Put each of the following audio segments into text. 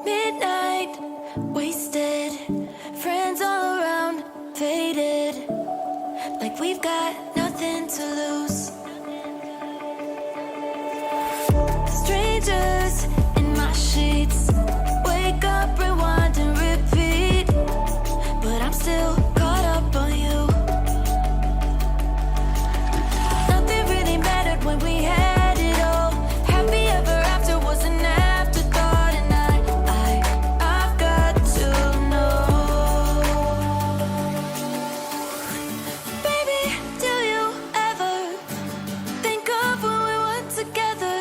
Midnight, wasted, friends all around, faded, like we've got nothing to lose. Strangers in my sheets, wake up, rewind and repeat, but I'm still caught up on you. Nothing really mattered when we had it all. Happy ever after was an afterthought, and I've got to know. Baby, do you ever think of when we were together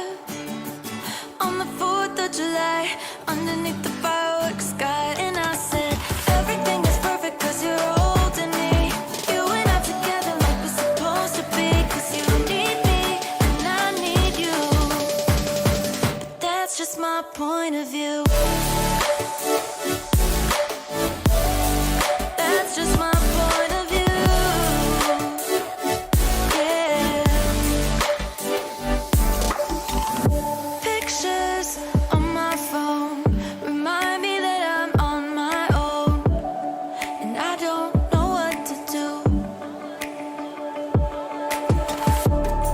on the 4th of July, underneath the fireworks sky? And I said, everything is perfect cause you're holding me. You and I together like we're supposed to be, cause you need me and I need you. But that's just my point of view. That's just my point of view. Yeah. Pictures on my phone remind me that I'm on my own, and I don't know what to do.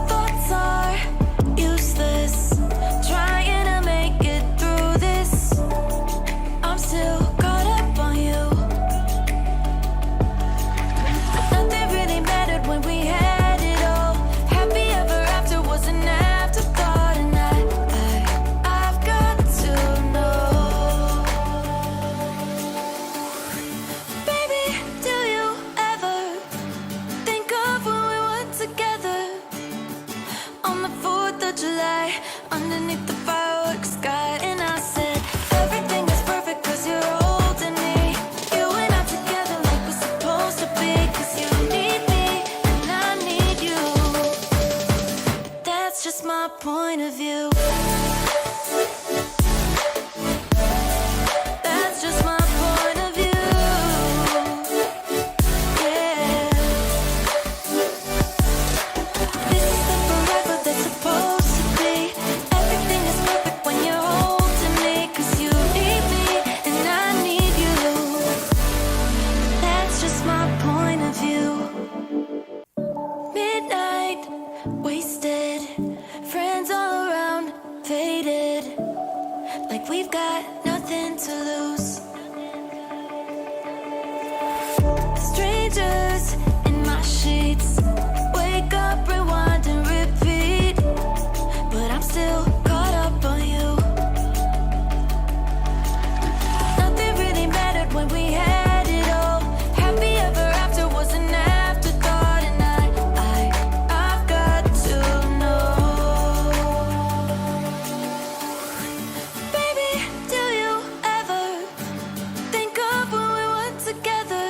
Thoughts are useless, trying to make it through this. I'm still caught up on you. Nothing really mattered when we had it all. Happy ever after was an afterthought, and I've got to know. Baby, do you ever think of when we were together on the 4th of July, underneath the fireworks sky? And I said, everything is perfect cause you're holding me. You and I together like we're supposed to be, cause you need me and I need you. But that's just my point of view. That's just my point of view. Yeah. This is the forever that's supposed to be. Everything is perfect when you're holding me, cause you need me and I need you. That's just my point of view. Midnight, wasted, friends all around, faded, like we've got nothing to lose. Strangers in my sheets, wake up, rewind and repeat, but I'm still caught up on you. Nothing really mattered when we had it all. Happy ever after was an afterthought, and I've got to know. Baby, do you ever think of when we were together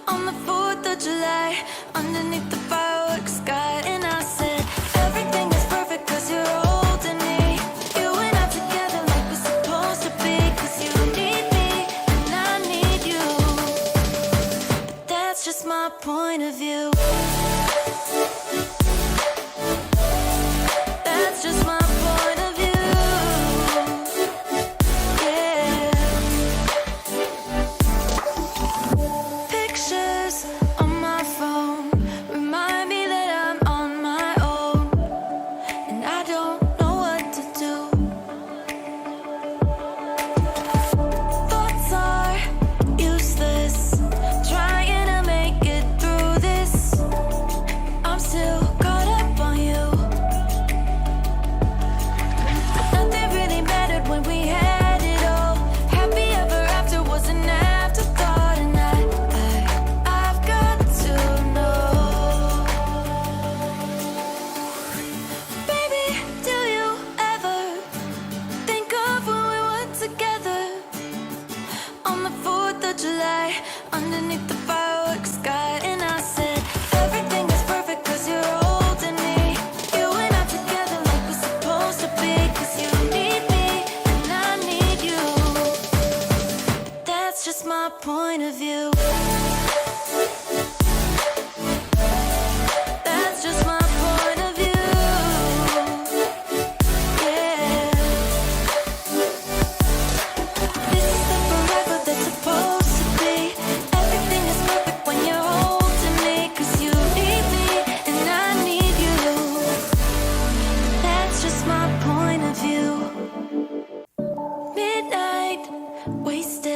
on the 4th of July, underneath the fireworks sky? And I said, everything is perfect cause you're holding me. You and I together like we're supposed to be, cause you need me and I need you. But that's just my point of view. That's just my point of view. Yeah. Pictures on my phone remind me that I'm on my own, and I don't know what to do. Thoughts are useless, trying to make it through this. I'm still caught up on you. Nothing really mattered when we had it all. Happy ever after was an afterthought, and I've got to know. Baby, do you ever think of when we were together on the 4th of July, underneath the fireworks sky? And I said, everything is perfect cause you're holding me. You and I together like we're supposed to be, cause you need me and I need you. That's just my point of view. That's just my point of view. Yeah. midnight, wasted.